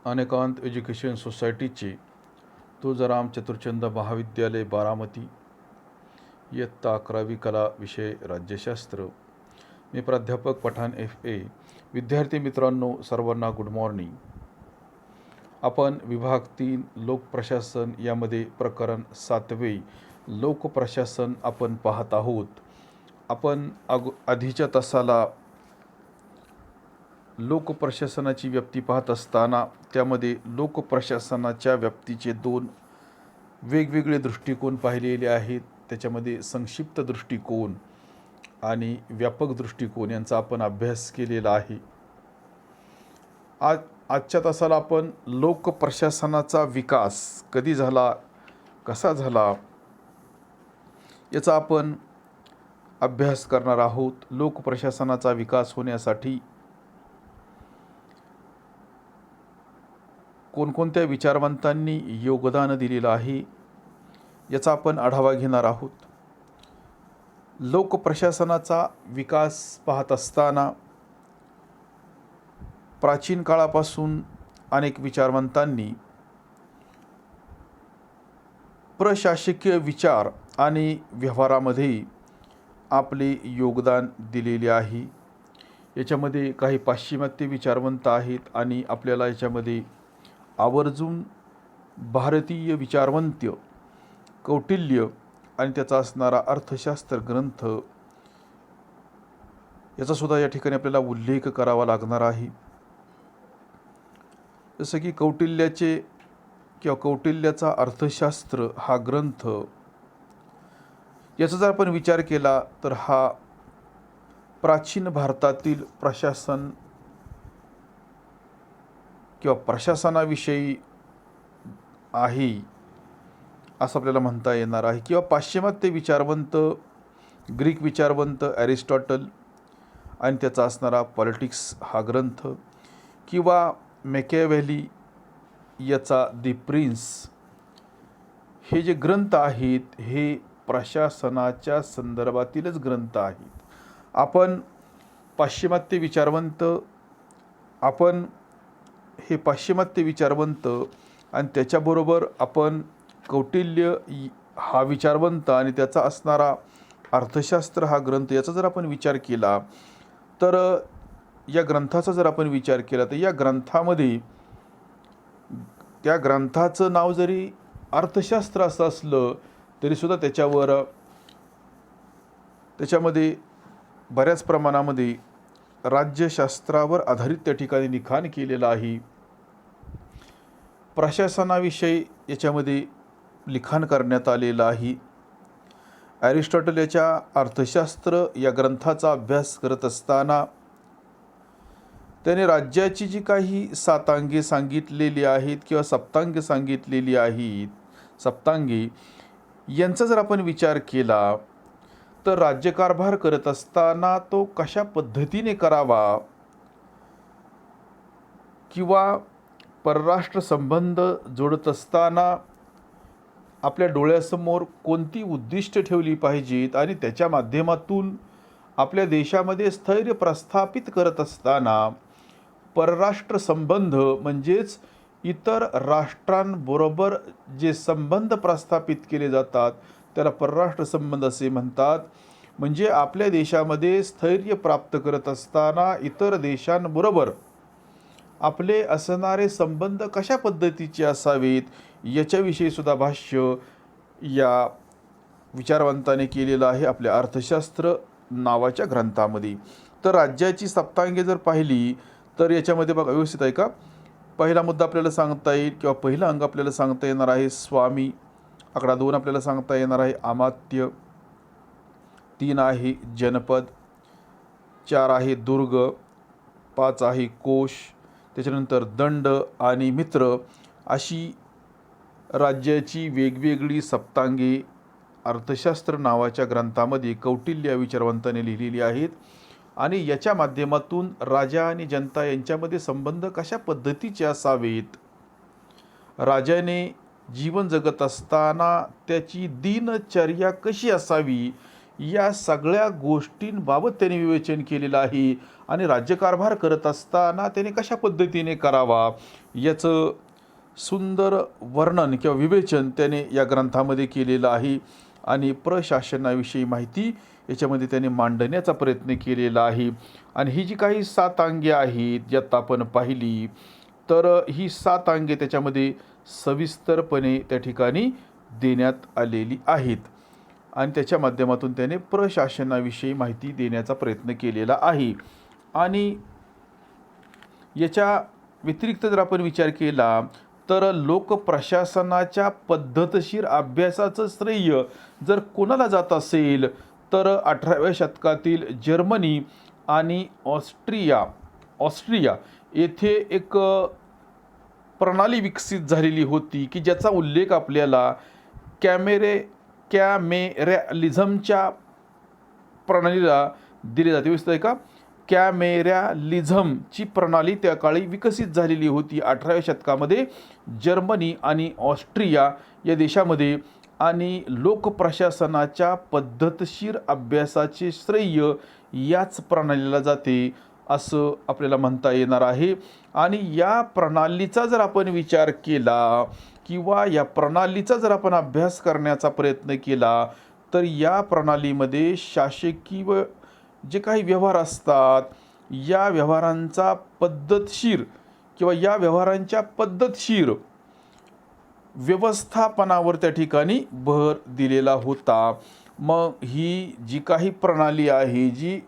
अनेकांत education सोसायटीचे तुळजाराम चतुर्चंद महाविद्यालय बारामती इयत्ता 11वी कला विषय राज्यशास्त्र. मी प्राध्यापक पठाण FA. विद्यार्थी मित्रांनो, सर्वांना गुड मॉर्निंग. आपण विभाग 3 लोकप्रशासन यामध्ये प्रकरण 7वे लोकप्रशासन आपण पाहत आहोत. आपण आधीच्या तासाला लोकप्रशासनाची व्याप्ती पाहत असताना त्यामध्ये लोकप्रशासनाच्या व्याप्तीचे 2 वेगवेगळे दृष्टिकोन पाहिलेले आहेत. त्याच्यामध्ये संक्षिप्त दृष्टिकोन आणि व्यापक दृष्टिकोन यांचा आपण अभ्यास केलेला आहे. आजच्या तासाला आपण लोकप्रशासनाचा विकास कधी झाला, कसा झाला याचा आपण अभ्यास करणार आहोत. लोकप्रशासनाचा विकास होण्यासाठी कोणकोणत्या विचारवंतांनी योगदान दिलेलं आहे याचा आपण आढावा घेणार आहोत. लोकप्रशासनाचा विकास पाहत असताना प्राचीन काळापासून अनेक विचारवंतांनी प्रशासकीय विचार आणि व्यवहारामध्ये आपले योगदान दिलेले आहे. याच्यामध्ये काही पाश्चिमात्य विचारवंत आहेत आणि आपल्याला याच्यामध्ये आवर्जून भारतीय विचारवंत कौटिल्य आणि त्याचा असणारा अर्थशास्त्र ग्रंथ याचा सुद्धा या ठिकाणी आपल्याला उल्लेख करावा लागणार आहे. जसं की कौटिल्याचा अर्थशास्त्र हा ग्रंथ याचा जर आपण विचार केला तर हा प्राचीन भारतातील प्रशासन किंवा प्रशासनाविषयी आहे असं आपल्याला म्हणता येणार आहे. किंवा पाश्चिमात्य विचारवंत ग्रीक विचारवंत ॲरिस्टॉटल आणि त्याचा असणारा पॉलिटिक्स हा ग्रंथ, किंवा मॅकियावेली याचा दी प्रिन्स, हे जे ग्रंथ आहेत हे प्रशासनाच्या संदर्भातीलच ग्रंथ आहेत. आपण पाश्चिमात्य विचारवंत आणि त्याच्याबरोबर आपण कौटिल्य हा विचारवंत आणि त्याचा असणारा अर्थशास्त्र हा ग्रंथ याचा जर आपण विचार केला तर या ग्रंथाचा जर आपण विचार केला तर या ग्रंथामध्ये त्या ग्रंथाचं नाव जरी अर्थशास्त्र असं असलं तरीसुद्धा त्याच्यामध्ये बऱ्याच प्रमाणामध्ये राज्यशास्त्रावर आधारित त्या ठिकाणी लिखाण केलेलं आहे. प्रशासनाविषयी याच्यामध्ये लिखाण करण्यात आलेलं आहे. ॲरिस्टॉटल याच्या अर्थशास्त्र या ग्रंथाचा अभ्यास करत असताना त्याने राज्याची जी काही 7 अंगे सांगितलेली आहेत किंवा सप्तांगे सांगितलेली आहेत, सप्तांगे यांचा जर आपण विचार केला तर राज्यकारभार करत असताना तो कशा पद्धतीने करावा किंवा परराष्ट्र संबंध जोडत असताना आपल्या डोळ्यासमोर कोणती उद्दिष्ट ठेवली पाहिजेत आणि त्याच्या माध्यमातून आपल्या देशामध्ये स्थैर्य प्रस्थापित करत असताना परराष्ट्र संबंध म्हणजेच इतर राष्ट्रांबरोबर जे संबंध प्रस्थापित केले जातात त्याला परराष्ट्र संबंध असे म्हणतात. म्हणजे आपल्या देशामध्ये स्थैर्य प्राप्त करत असताना इतर देशांबरोबर आपले असणारे संबंध कशा पद्धतीचे असावेत याच्याविषयी सुद्धा भाष्य या विचारवंताने केलेलं आहे आपल्या अर्थशास्त्र नावाच्या ग्रंथामध्ये. तर राज्याची सप्तांगे जर पाहिली तर याच्यामध्ये बघा व्यवस्थित आहे का. पहिला मुद्दा आपल्याला सांगता येईल किंवा पहिला अंग आपल्याला सांगता येणार आहे स्वामी. आकडा 2 आपल्याला सांगता येणार आहे अमात्य. 3 आहे जनपद. 4 आहे दुर्ग. 5 आहे कोश. त्याच्यानंतर दंड आणि मित्र अशी राज्याची वेगवेगळी सप्तांगे अर्थशास्त्र नावाच्या ग्रंथामध्ये कौटिल्य विचारवंताने लिहिलेली आहेत. आणि याच्या माध्यमातून राजा आणि जनता यांच्यामध्ये संबंध कशा पद्धतीचे असावेत, राजाने जीवन जगत असताना त्याची दिनचर्या कशी असावी या सगळ्या गोष्टींबाबत त्याने विवेचन केलेलं आहे आणि राज्यकारभार करत असताना त्याने कशा पद्धतीने करावा याचं सुंदर वर्णन किंवा विवेचन त्याने या ग्रंथामध्ये केलेलं आहे आणि प्रशासनाविषयी माहिती याच्यामध्ये त्याने मांडण्याचा प्रयत्न केलेला आहे. आणि ही जी काही 7 अंगे आहेत ज्यात आपण पाहिली, तर ही 7 अंगे त्याच्यामध्ये सविस्तरपणे त्या ठिकाणी देण्यात आलेली आहेत आणि त्याच्या माध्यमातून त्याने प्रशासनाविषयी माहिती देण्याचा प्रयत्न केलेला आहे. आणि याच्या व्यतिरिक्त जर आपण विचार केला तर लोकप्रशासनाच्या पद्धतशीर अभ्यासाचं श्रेय जर कोणाला जात असेल तर 18व्या शतकातील जर्मनी आणि ऑस्ट्रिया येथे एक प्रणाली विकसित झालेली होती की ज्याचा उल्लेख आपल्याला कॅमेरॅलिझमच्या प्रणालीला दिले जाते. व्यवस्थित आहे का? कॅमेरॅलिझमची प्रणाली त्या काळी विकसित झालेली होती 18व्या शतकामध्ये जर्मनी आणि ऑस्ट्रिया या देशामध्ये. आणि लोकप्रशासनाच्या पद्धतशीर अभ्यासाचे श्रेय याच प्रणालीला जाते असं आपल्याला म्हणता येणार आहे. आणि या प्रणालीचा जर आपण विचार केला किंवा या प्रणालीचा जर आपण अभ्यास करण्याचा प्रयत्न केला तर या प्रणालीमध्ये शासकीय जे काही व्यवहार असतात या व्यवहारांचा पद्धतशीर किंवा या व्यवहारांच्या पद्धतशीर व्यवस्थापनावर त्या ठिकाणी भर दिलेला होता. मग ही जी काही प्रणाली आहे जी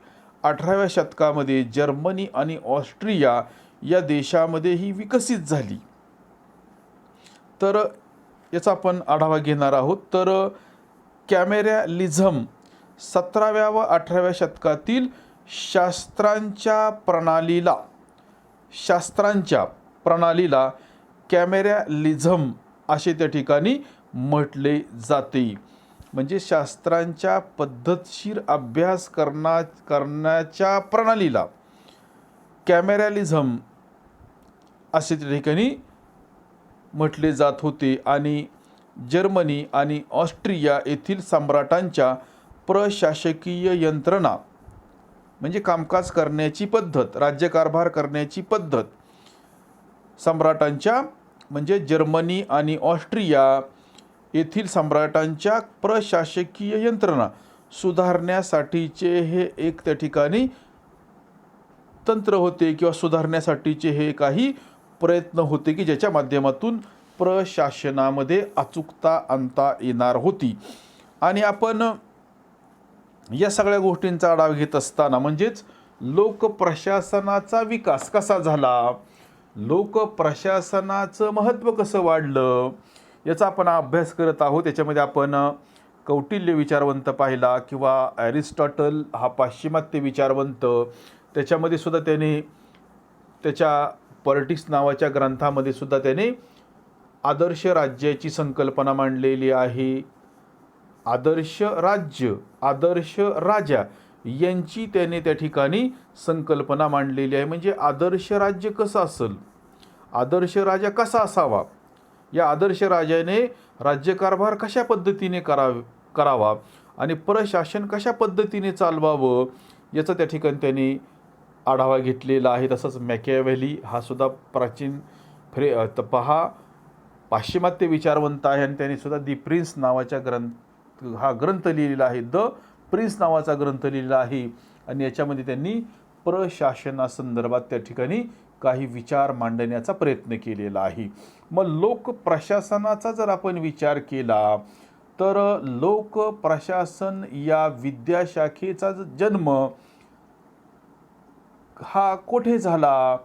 18व्या शतकामध्ये जर्मनी आणि ऑस्ट्रिया या देशामध्ये ही विकसित झाली, तर याचा आपण आढावा घेणार आहोत. तर कॅमेरॅलिझम 17व्या व 18व्या शतकातील शास्त्रांच्या प्रणालीला कॅमेरॅलिझम असे त्या ठिकाणी म्हटले जाते. म्हणजे शास्त्रांच्या पद्धतशीर अभ्यास करण्याच्या प्रणालीला कॅमेरॅलिझम असे त्या ठिकाणी म्हटले जात होते. आणि जर्मनी आणि ऑस्ट्रिया येथील सम्राटांच्या प्रशासकीय यंत्रणा म्हणजे कामकाज करण्याची पद्धत, राज्यकारभार करण्याची पद्धत सम्राटांच्या म्हणजे जर्मनी आणि ऑस्ट्रिया येथील सम्राटांच्या प्रशासकीय यंत्रणा सुधारण्यासाठीचे हे एक त्या ठिकाणी तंत्र होते किंवा सुधारण्यासाठीचे हे काही प्रयत्न होते की ज्याच्या माध्यमातून प्रशासनामध्ये अचूकता आणता येणार होती. आणि आपण या सगळ्या गोष्टींचा आढावा घेत असताना म्हणजेच लोकप्रशासनाचा विकास कसा झाला, लोकप्रशासनाचं महत्त्व कसं वाढलं याचा आपण अभ्यास करत आहोत. याच्यामध्ये आपण कौटिल्य विचारवंत पाहिला किंवा ॲरिस्टॉटल हा पाश्चिमात्य विचारवंत, त्याच्यामध्ये सुद्धा त्याने त्याच्या पॉलिटिक्स नावाच्या ग्रंथामध्ये सुद्धा त्याने आदर्श राज्याची संकल्पना मांडलेली आहे. आदर्श राज्य, आदर्श राजा यांची त्याने त्या ठिकाणी संकल्पना मांडलेली आहे. म्हणजे आदर्श राज्य कसं असेल, आदर्श राजा कसा असावा, या आदर्श राजाने राज्यकारभार कशा पद्धतीने करावा आणि प्रशासन कशा पद्धतीने चालवावं याचा त्या ठिकाणी त्यांनी आढावा घेतलेला आहे. तसंच मॅकियावेली हा सुद्धा प्राचीन पहा पाश्चिमात्य विचारवंत आहे आणि त्यांनी सुद्धा दी प्रिन्स नावाच्या ग्रंथ लिहिलेला आहे. द प्रिन्स नावाचा ग्रंथ लिहिलेला आहे आणि याच्यामध्ये त्यांनी प्रशासनासंदर्भात त्या ठिकाणी काही विचार मांडण्याचा प्रयत्न केलेला आहे. मग लोकप्रशासनाचा जर आपण विचार केला तर लोकप्रशासन या विद्याशाखेचा जन्म हा कोठे झाला,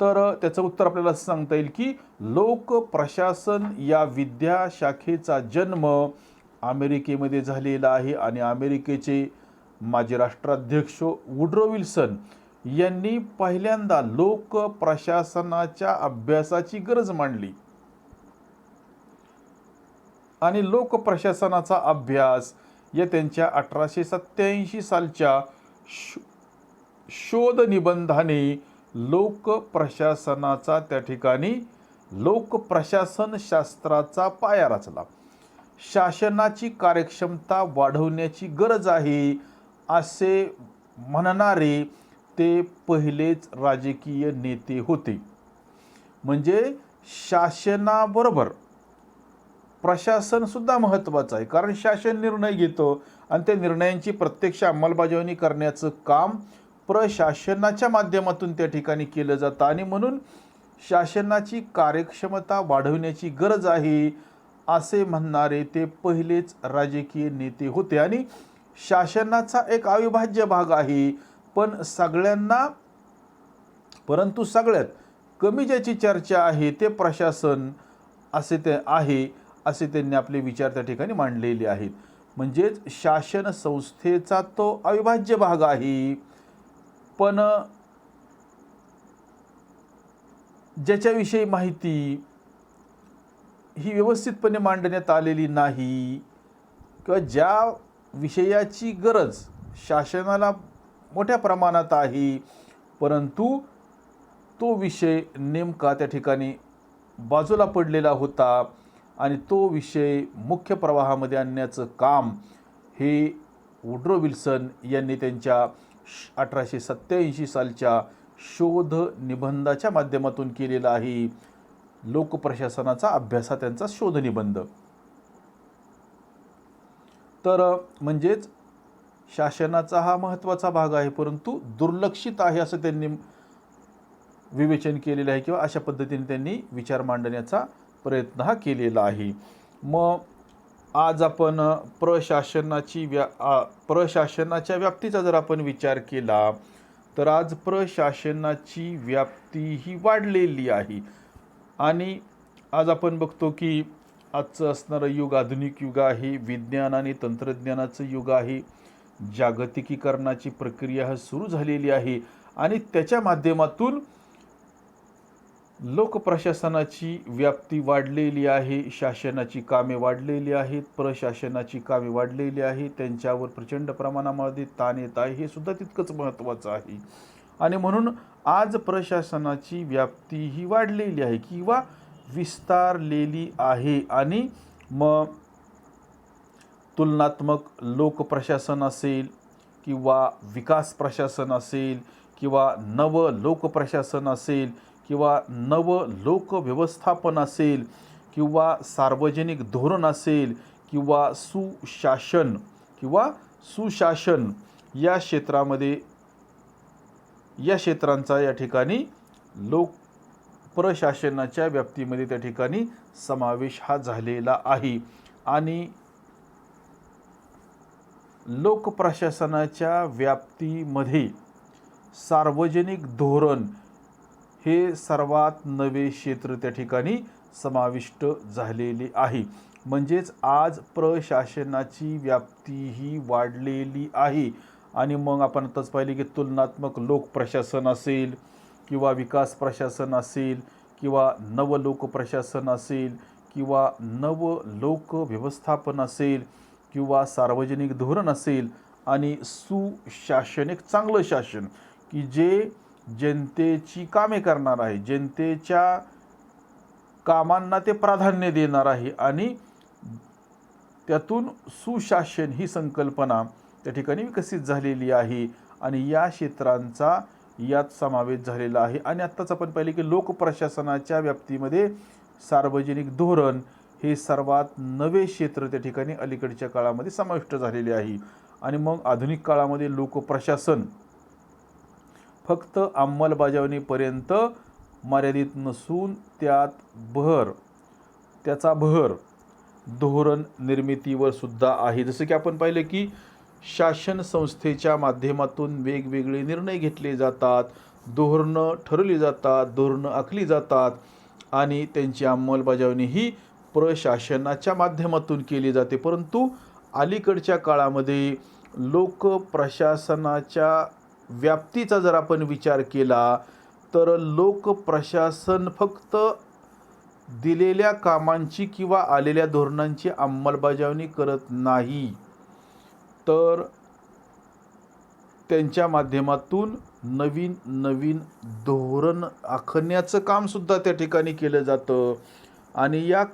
तर त्याचं उत्तर आपल्याला असं सांगता येईल की लोकप्रशासन या विद्याशाखेचा जन्म अमेरिकेमध्ये झालेला आहे. आणि अमेरिकेचे माजी राष्ट्राध्यक्ष वुड्रो विल्सन यांनी पहिल्यांदा लोकप्रशासनाच्या अभ्यासाची गरज मांडली आणि लोकप्रशासनाचा अभ्यास या त्यांच्या 1887 सालच्या शोध निबंधाने लोकप्रशासनाचा त्या ठिकाणी लोकप्रशासन शास्त्राचा पाया रचला. शासनाची कार्यक्षमता वाढवण्याची गरज आहे असे म्हणणारे ते पहिलेच राजकीय नेते होते. म्हणजे शासनाबरोबर प्रशासनसुद्धा महत्त्वाचं आहे, कारण शासन निर्णय घेतो आणि त्या निर्णयांची प्रत्यक्ष अंमलबजावणी करण्याचं काम प्रशासनाच्या माध्यमातून त्या ठिकाणी केलं जातं. आणि म्हणून शासनाची कार्यक्षमता वाढवण्याची गरज आहे असे म्हणणारे ते पहिलेच राजकीय नेते होते. आणि शासनाचा एक अविभाज्य भाग आहे, पण परंतु सगळ्यात कमी ज्याची चर्चा आहे ते प्रशासन असे त्यांनी आपले विचार त्या ठिकाणी मांडलेले आहेत. म्हणजेच शासन संस्थेचा तो अविभाज्य भाग आहे, पण ज्याच्याविषयी माहिती ही व्यवस्थितपणे मांडण्यात आलेली नाही, किंवा ज्या विषयाची गरज शासनाला मोठ्या प्रमाणात आहे, परंतु तो विषय नेमका त्या ठिकाणी बाजूला पडलेला होता आणि तो विषय मुख्य प्रवाहामध्ये आणण्याचं काम हे वुड्रो विल्सन यांनी त्यांच्या 1887 सालच्या शोध निबंधाच्या माध्यमातून केलेला आहे. लोकप्रशासनाचा अभ्यास हा त्यांचा शोध निबंध. तर म्हणजेच शासनाचा हा महत्त्वाचा भाग आहे, परंतु दुर्लक्षित आहे असं त्यांनी विवेचन केलेलं आहे, किंवा अशा पद्धतीने त्यांनी विचार मांडण्याचा प्रयत्न हा केलेला आहे. मग आज आपण प्रशासनाच्या व्याप्तीचा जर आपण विचार केला तर आज प्रशासनाची व्याप्ती ही वाढलेली आहे. आणि आज आपण बघतो की आजचं असणारं युग आधुनिक युग आहे, विज्ञान आणि तंत्रज्ञानाचं युग आहे, जागतिकीकरणाची प्रक्रिया सुरू झालेली आहे आणि त्याच्या माध्यमातून लोकप्रशासनाची व्याप्ती वाढलेली आहे, शासनाची कामे वाढलेली आहेत, प्रशासनाची कामे वाढलेली आहेत, त्यांच्यावर प्रचंड प्रमाणामध्ये ताण येत आहे, हे सुद्धा तितकंच महत्त्वाचं आहे. आणि म्हणून आज प्रशासनाची व्याप्ती ही वाढलेली आहे किंवा विस्तारलेली आहे. आणि मग तुलनात्मक लोकप्रशासन असेल किंवा विकास प्रशासन असेल किंवा नव लोकप्रशासन असेल किंवा नव लोकव्यवस्थापन असेल किंवा सार्वजनिक धोरण असेल किंवा सुशासन या क्षेत्रांचा या ठिकाणी प्रशासनाच्या व्याप्तीमध्ये त्या ठिकाणी समावेश हा झालेला आहे. आणि लोकप्रशासनाच्या व्याप्तीमध्ये सार्वजनिक धोरण हे सर्वात नवे क्षेत्र त्या ठिकाणी समाविष्ट झालेले आहे. म्हणजेच आज प्रशासनाची व्याप्ती ही वाढलेली आहे. आणि मग आपण आताच पाहिले की तुलनात्मक लोकप्रशासन असेल किंवा विकास प्रशासन असेल किंवा नव लोकप्रशासन असेल किंवा नव लोक व्यवस्थापन असेल किंवा सार्वजनिक धोरण असेल आणि सुशासन, एक चांगलं शासन की जे जनतेची कामे करणार आहे, जनतेच्या कामांना ते प्राधान्य देणार आहे आणि त्यातून सुशासन ही संकल्पना त्या ठिकाणी विकसित झालेली आहे आणि या क्षेत्रांचा यात समावेश झालेला आहे. आणि आत्ताच आपण पाहिले की लोकप्रशासनाच्या व्याप्तीमध्ये सार्वजनिक धोरण हे सर्वात नवे क्षेत्र त्या ठिकाणी अलीकडच्या काळामध्ये समाविष्ट झालेले आहे. आणि मग आधुनिक काळामध्ये लोकप्रशासन फक्त अंमलबजावणीपर्यंत मर्यादित नसून त्याचा भर धोरण निर्मितीवर सुद्धा आहे. जसं की आपण पाहिलं की शासन संस्थेच्या माध्यमातून वेगवेगळे निर्णय घेतले जातात, धोरणं ठरवली जातात, धोरणं आखली जातात आणि त्यांची अंमलबजावणी ही प्रशासनाच्या माध्यमातून केली जाते. परंतु अलीकडच्या काळामध्ये लोकप्रशासनाच्या व्याप्तीचा जर आपण विचार केला तर लोकप्रशासन फक्त दिलेल्या कामांची किंवा आलेल्या धोरणांची अंमलबजावणी करत नाही, तर त्यांच्या माध्यमातून नवीन नवीन धोरण आखण्याचं कामसुद्धा त्या ठिकाणी केलं जातं. आणि या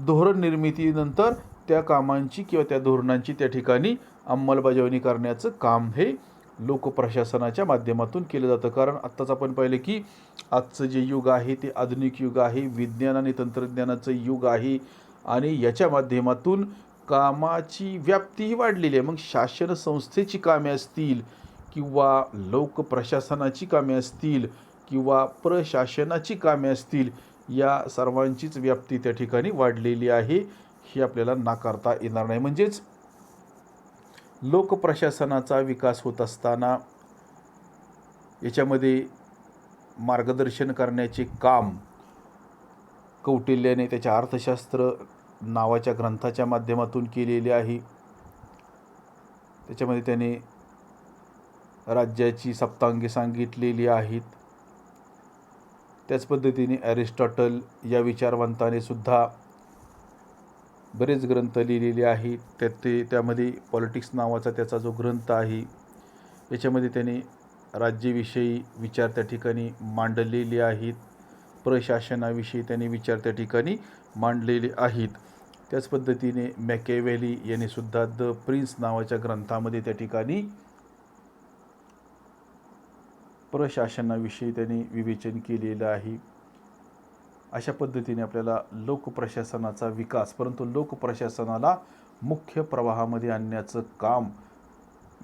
धोरण निर्मितीनंतर त्या कामांची किंवा त्या धोरणांची त्या ठिकाणी अंमलबजावणी करण्याचं काम हे लोकप्रशासनाच्या माध्यमातून केलं जातं. कारण आत्ताच आपण पाहिलं की आजचं जे युग आहे ते आधुनिक युग आहे, विज्ञान आणि तंत्रज्ञानाचं युग आहे आणि याच्या माध्यमातून कामाची व्याप्तीही वाढलेली आहे. मग शासन संस्थेची कामे असतील किंवा लोकप्रशासनाची कामे असतील किंवा प्रशासनाची कामे असतील, या सर्वांचीच व्याप्ती त्या ठिकाणी वाढलेली आहे, हे आपल्याला नाकारता येणार नाही. म्हणजेच लोकप्रशासनाचा विकास होत असताना याच्यामध्ये मार्गदर्शन करण्याचे काम कौटिल्याने त्याच्या अर्थशास्त्र नावाच्या ग्रंथाच्या माध्यमातून केलेले आहे. त्याच्यामध्ये त्याने राज्याची सप्तांगे सांगितलेली आहेत. त्याच पद्धतीने ॲरिस्टॉटल या विचारवंताने सुद्धा बरेच ग्रंथ लिहिलेले आहेत. त्यामध्ये पॉलिटिक्स नावाचा त्याचा जो ग्रंथ आहे, याच्यामध्ये त्याने राज्याविषयी विचार त्या ठिकाणी मांडलेले आहेत. प्रशासनाविषयी त्याने विचार त्या ठिकाणी मांडलेले आहेत. त्याच पद्धतीने मॅकियावेली याने सुद्धा द प्रिन्स नावाच्या ग्रंथामध्ये त्या ठिकाणी प्रशासनाविषयी त्यांनी विवेचन केलेलं आहे. अशा पद्धतीने आपल्याला लोकप्रशासनाचा विकास, परंतु लोकप्रशासनाला मुख्य प्रवाहामध्ये आणण्याचं काम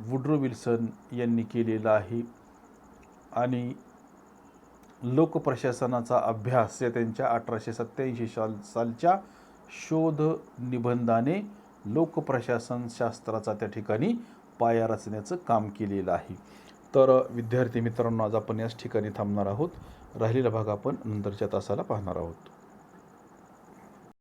वुड्रो विल्सन यांनी केलेलं आहे. आणि लोकप्रशासनाचा अभ्यास या त्यांच्या 1887 सालच्या शोध निबंधाने लोकप्रशासन शास्त्राचा त्या ठिकाणी पाया रचण्याचं काम केलेलं आहे. तर विद्यार्थी मित्रांनो, आज आपण याच ठिकाणी थांबणार आहोत. राहिलेला भाग आपण नंतरच्या तासाला पाहणार आहोत.